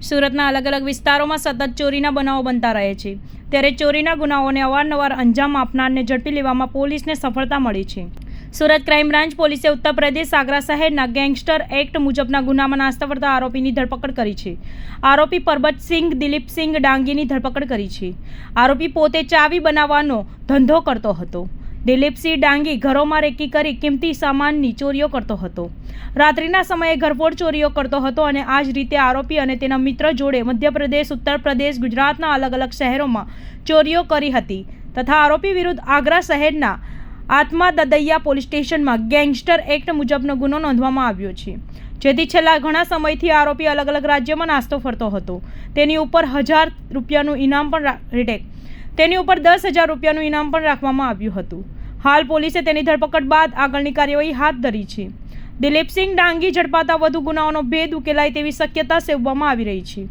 સુરતના અલગ અલગ વિસ્તારોમાં સતત ચોરીના બનાવો બનતા રહે છે, ત્યારે ચોરીના ગુનાઓને અવારનવાર અંજામ આપનારને ઝડપી લેવામાં પોલીસને સફળતા મળી છે. સુરત ક્રાઇમ બ્રાન્ચ પોલીસે ઉત્તર પ્રદેશ આગ્રા શહેરના ગેંગસ્ટર એક્ટ મુજબના ગુનામાં નાસ્તા ફરતા આરોપીની ધરપકડ કરી છે. આરોપી પરબતસિંઘ દિલીપસિંઘ ડાંગીની ધરપકડ કરી છે. આરોપી પોતે ચાવી બનાવવાનો ધંધો કરતો હતો. દિલીપસિંહ ડાંગી ઘરોમાં રેકી કરી કિંમતી સામાનની ચોરીઓ કરતો હતો. રાત્રિના સમયે ઘરફોડ ચોરીઓ કરતો હતો અને આ જ રીતે આરોપી અને તેના મિત્ર જોડે મધ્યપ્રદેશ, ઉત્તર પ્રદેશ, ગુજરાતના અલગ અલગ શહેરોમાં ચોરીઓ કરી હતી તથા આરોપી વિરુદ્ધ આગ્રા શહેરના આત્મા દદૈયા પોલીસ સ્ટેશનમાં ગેંગસ્ટર એક્ટ મુજબનો ગુનો નોંધવામાં આવ્યો છે, જેથી છેલ્લા ઘણા સમયથી આરોપી અલગ અલગ રાજ્યોમાં નાસ્તો ફરતો હતો. તેની ઉપર 1000 રૂપિયાનું ઇનામ પણ તેની ઉપર 10,000 રૂપિયાનું ઇનામ પણ રાખવામાં આવ્યું હતું. હાલ પોલીસે તેની ધરપકડ બાદ આગળની કાર્યવાહી હાથ ધરી છે. દિલીપસિંહ ડાંગી ઝડપાતા વધુ ગુનાઓનો ભેદ ઉકેલાય તેવી શક્યતા સેવવામાં આવી રહી છે.